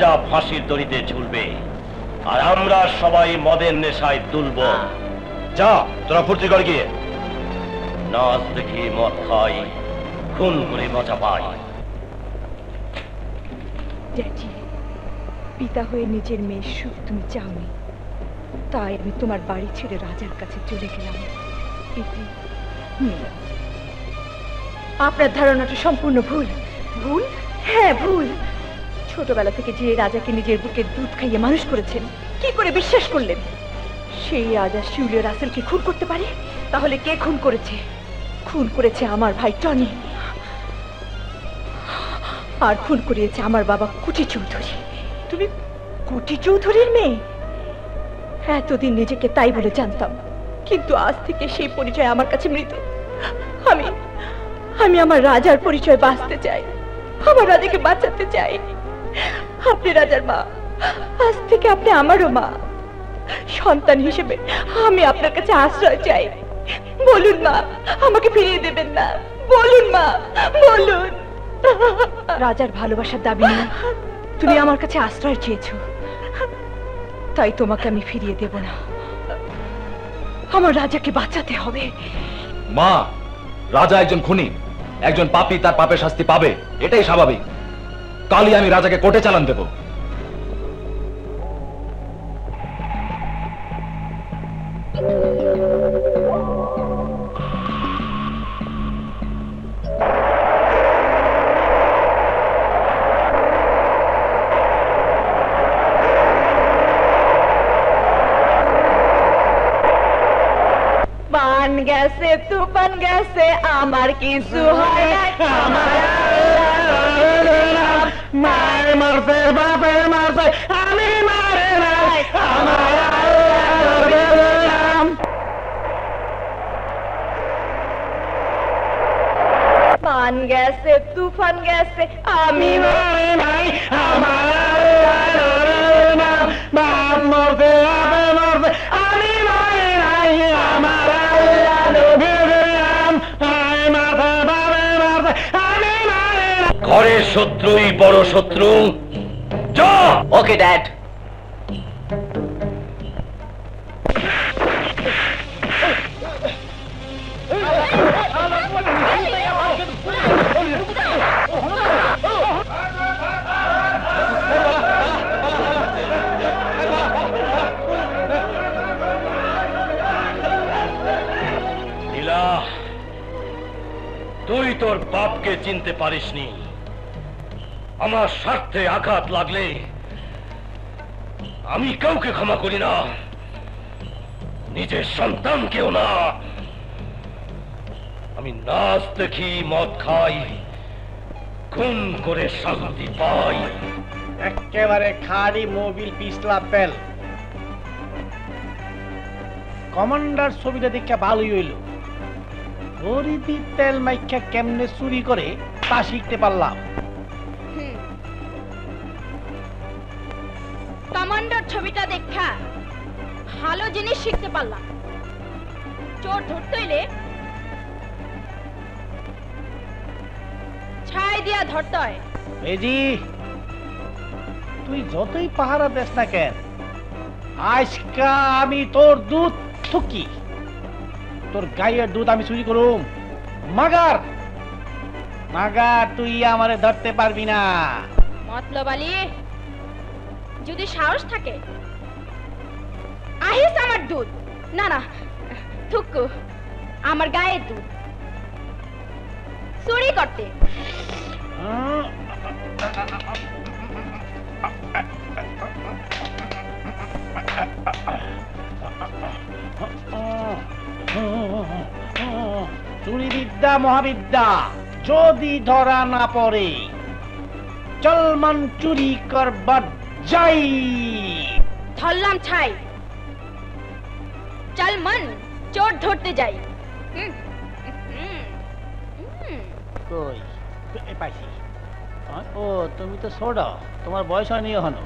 রাজা ফাঁসির দড়িতে ঝুলবে আর আমরা সবাই মদের নেশায় দুলব। যা তোরা ফুর্তি কর গিয়ে। নাচ দেখি, মদ খাই, খুন করে মজা পাই। ড্যাডি, পিতা হয়ে নিজের মেয়ের সুখ তুমি চাওনি, তাই আমি তোমার বাড়ি ছেড়ে রাজার কাছে চলে গেলাম। আপনার ধারণাটা সম্পূর্ণ ভুল। ভুল? হ্যাঁ ভুল। ছোটবেলা থেকে যে রাজাকে নিজের বুকের দুধ খাইয়ে মানুষ করেছেন, কি করে বিশ্বাস করলেন সেই রাজা শিউলিয়া রাসেলকে খুন করতে পারে? তাহলে কে খুন করেছে? খুন করেছে আমার ভাই টনি, আর খুন করিয়েছে আমার বাবা কুটি চৌধুরী। তুমি কুটি চৌধুরীর মেয়ে? এতদিন নিজেকে তাই বলে জানতাম, কিন্তু আজ থেকে সেই পরিচয় আমার কাছে মৃত। আমি আমি আমার রাজার পরিচয় বাঁচতে চাই, আমার রাজাকে বাঁচাতে চাই। আপনি রাজার মা, আজ থেকে আপনি আমারও মা। সন্তান হিসেবে আমি আপনার কাছে আশ্রয় চাই। বলুন মা, আমাকে ফিরিয়ে দেবেন না। বলুন মা, বলুন। রাজার ভালোবাসার দাবি নিয়ে তুমি আমার কাছে আশ্রয় চেয়েছো, তাই তোমাকে আমি ফিরিয়ে দেব না। আমার রাজাকে বাঁচাতে হবে। মা, রাজা একজন খুনি, একজন পাপী তার পাপের শাস্তি পাবে, এটাই স্বাভাবিক। কালই আমি রাজাকে কোর্টে চালান দেব। বান গেছে তুফান গেছে, আমার কিছু হয় না। মার মারতে বাপে মারতে আমি মারে নাই, আমার বান গেছে তুফান গেছে, আমি মারে নাই, আমার নাম। বাপ মরতে বাপে মরতে আমি মারে নাই, আমার নাম। মাথা বাপে মারতে আমি মারে নাই। ঘরের শত্রুই বড় শত্রু। যা। Okay dad. তুই তোর বাপকে চিনতে পারিসনি। আমার স্বার্থে আঘাত লাগলে আমি কাউকে ক্ষমা করি না, নিজের সন্তানকেও না। আমি নাচ দেখি, মদ খাই, খুন করে শান্তি পাই। একেবারে খাড়ি মোবিল পিছলা পেল। কমান্ডার ছবিটা দেখে ভালোই হইল। গরিবি তেল মাইখা কেমনে চুরি করে তা শিখতে পারলাম। কমান্ডার ছবিটা দেখা ভালো জিনিস শিখতে পারলাম। চোর ধরতে হইলে ছাই দিয়া ধরতে হয়। বেজি, তুই যতই পাহারা দেস না কেন, আজকা আমি তোর দুধ থুকি, তোর গায়ের দুধ আমি চুরি করুম। মাগার মাগার, তুই আমারে ধরতে পারবি না। মতলব আলী, যদি সাহস থাকে আহিস আমার দুধ। না না, থুকু আমার গায়ের দুধ চুরি করতে। চুরি বিদ্যা মহাবিদ্যা যদি ধরা না পড়ে, চলমান চুরি করবার যাই। ধরলাম ছাই, চল মন চোর ধরতে যাই। কই পাইছি। ও তুমি তো ছোট, তোমার বয়স হয়নি এখনো।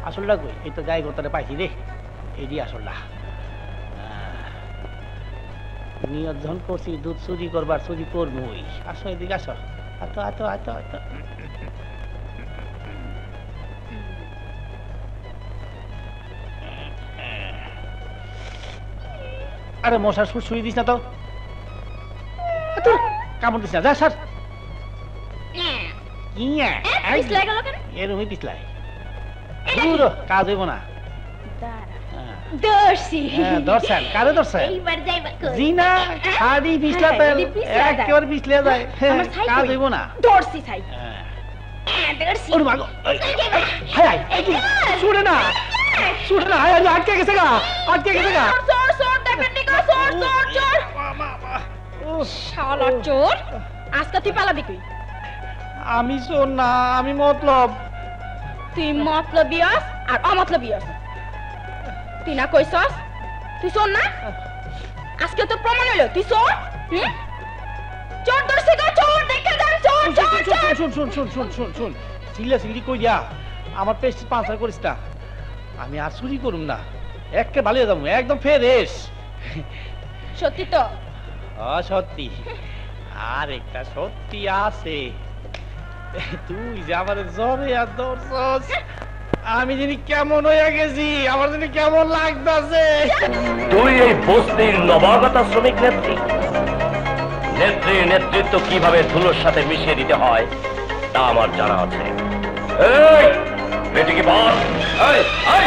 আসলটা কই? এই তো যাই গোতারে পাইছি রে, এটি আসলটা। নিয়জন করছি দুধ চুরি করবার, চুরি করবই। আসো এদিকে আসো। আতো আতো আতো আতো। আরে মশার সুই দিস না তো, তোর কামড় দিস না, যা স্যার। এরকমই পিছলাই, কাজ হইব না। দর্শন কারে দর্শন জিনা খাদি পিছলাতে একেবারে পিছলে যায়, কাজ হইব না। দর্শি ছাই ওরে মাগো, হাই হাই শুনে না, শুনে না, হাই হাই আটকে গেছে গা, আটকে গেছে গা। চোর চোর দেখেন নিকো, চোর চোর চোর। শালা চোর, আজকে তুই পালাবি কই? আমি চোর না, আমি মতলব। তুই মতলবিয়াস আর অমতলবিয়াস। তুই না কইছস তুই চোর না? আজকে তো প্রমাণ হলো তুই চোর। চোর ধরছি গো, চোর দেখে যান, চোর চোর চোর। শুন শুন শুন শুন শুন শুন, সিল্লা সিল্লি কই দিয়া আমার পেস্ট পাঁচার করিস না। আমি আর চুরি করুম না, একে ভালিয়ে যাবো, একদম ফ্রেশ। সত্যি তো? সত্যি। আর একটা সত্যি আছে, তুই যে আমার জ্বরে আর ধরছস, আমি জানি কেমন হয়ে গেছি, আমার জানি কেমন লাগতেছে। তুই এই বস্তির নবাগতা শ্রমিক নেত্রী, নেত্রীর নেতৃত্ব কিভাবে ধুলোর সাথে মিশিয়ে দিতে হয় তা আমার জানা আছে। এই বেটি কি বল, এই এই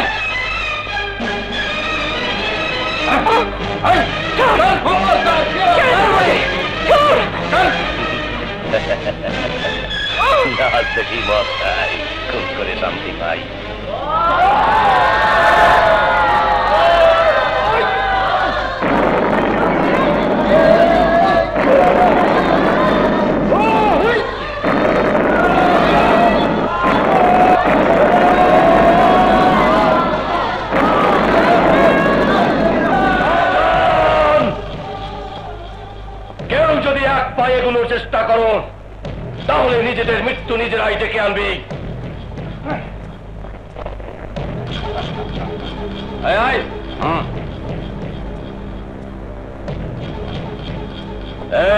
দেখি মত খাই, খুব করে শান্তি পাই। কেউ যদি এক পায়ে এগুলোর চেষ্টা করো তাহলে নিজেদের মৃত্যু নিজেরাই ডেকে আনবি।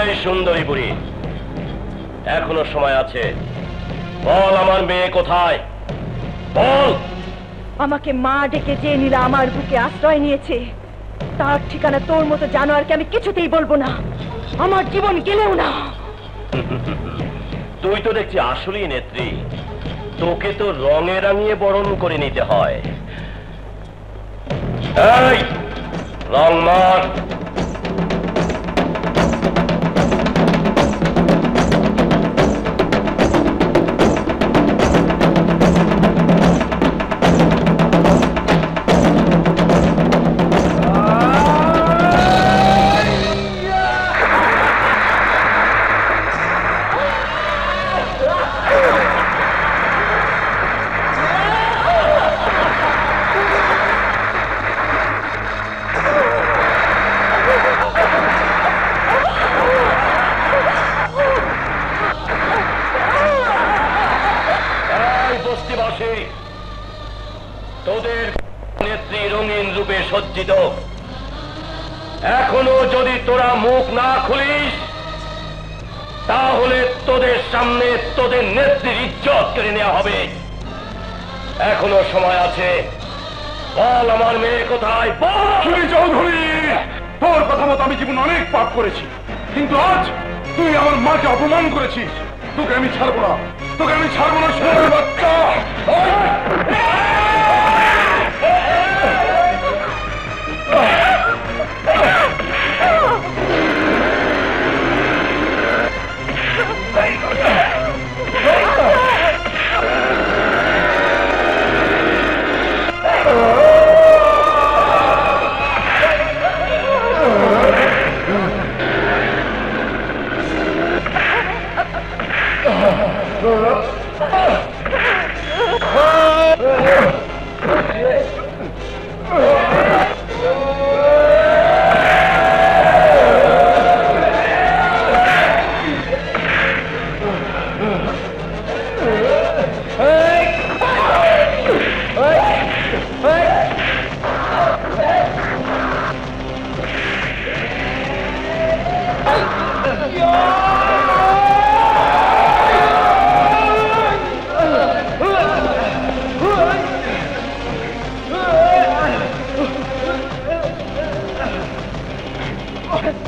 এই সুন্দরী বুড়ি, এখনো সময় আছে, বল আমার মেয়ে কোথায়, বল। আমাকে মা ডেকে যে নিলা আমার বুকে আশ্রয় নিয়েছে, তার ঠিকানা তোর মতো জানোয়ারকে আমি কিছুতেই বলবো না, আমার জীবন গেলেও না। তুই তো দেখছি আসলেই নেত্রী, তোকে তো রঙে রাঙিয়ে বরণ করে নিতে হয়। এই রং মার। তোদের নেত্রী রঙিন রূপে সজ্জিত, এখনো যদি তোরা মুখ না খুলিস তাহলে তোদের সামনে তোদের নেত্রীর ইজ্জত কেড়ে নেওয়া হবে। এখনো সময় আছে, বল আমার মেয়ে কোথায়, বল। চৌধুরী, তোর কথা মতো আমি জীবন অনেক পাপ করেছি, কিন্তু আজ তুই আমার মাকে অপমান করেছিস, তোকে আমি ছাড়বো না, তোকে আমি ছাড়বো না। সোনার বাচ্চা,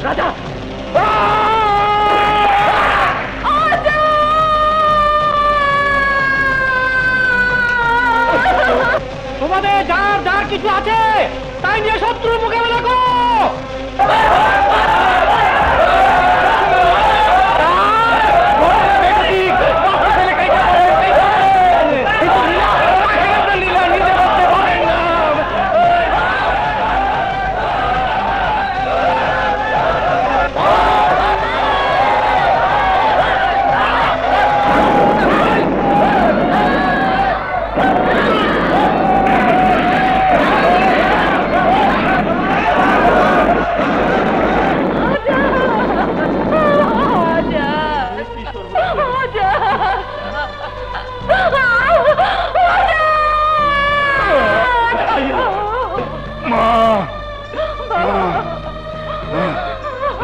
রাজা তোমাদের যার যার কিছু আছে তাই নিয়ে শত্রুর মোকাবেলা করো।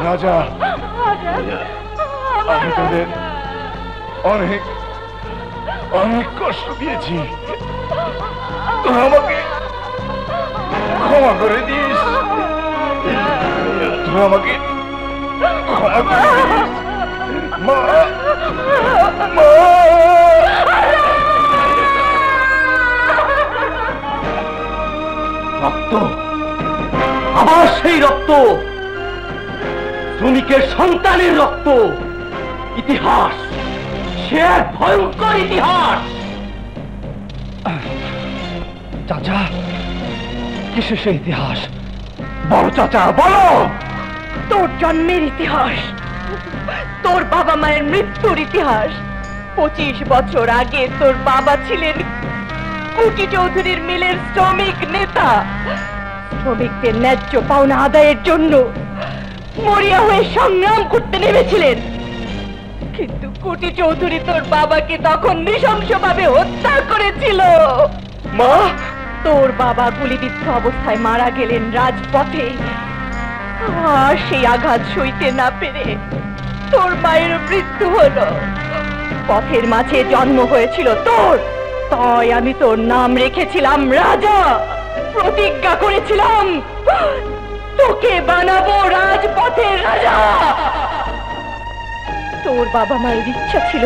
রাজা আমি তোদের অনেক অনেক কষ্ট দিয়েছি, তুই আমাকে ক্ষমা করে দিস, তুই আমাকে ক্ষমা করে দিস মা। মা রক্ত, আবার সেই রক্ত, শ্রমিকের সন্তানের রক্ত। ইতিহাস, সে এক ভয়ঙ্কর ইতিহাস। চাচা কিসের সেই ইতিহাস? বলো চাচা বলো। তোর জন্মের ইতিহাস, তোর বাবা মায়ের মৃত্যুর ইতিহাস। 25 বছর আগে তোর বাবা ছিলেন কুটি চৌধুরীর মিলের শ্রমিক নেতা। শ্রমিকদের ন্যায্য পাওনা আদায়ের জন্য মরিয়া হয়ে সংগ্রাম করতে নেমেছিলেন, কিন্তু কুটি চৌধুরী তোর বাবাকে তখন নৃশংসভাবে হত্যা করেছিল। মা, তোর বাবা গুলিবিদ্ধ অবস্থায় মারা গেলেন রাজপথে। আর সেই আঘাত সইতে না পেরে তোর মায়ের মৃত্যু হলো। পথের মাঝে জন্ম হয়েছিল তোর, তাই আমি তোর নাম রেখেছিলাম রাজা। প্রতিজ্ঞা করেছিলাম তোকে বানাবো রাজপথের রাজা। তোর বাবা মায়ের ইচ্ছা ছিল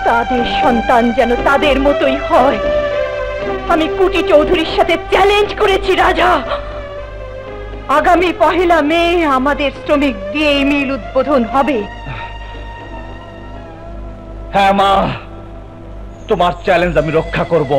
তাদের সন্তান যেন তাদের মতোই হয়। আমি কুটি চৌধুরীর সাথে চ্যালেঞ্জ করেছি রাজা, আগামী 1 মে আমাদের শ্রমিক দিয়ে এই মিল উদ্বোধন হবে। হ্যাঁ মা, তোমার চ্যালেঞ্জ আমি রক্ষা করব।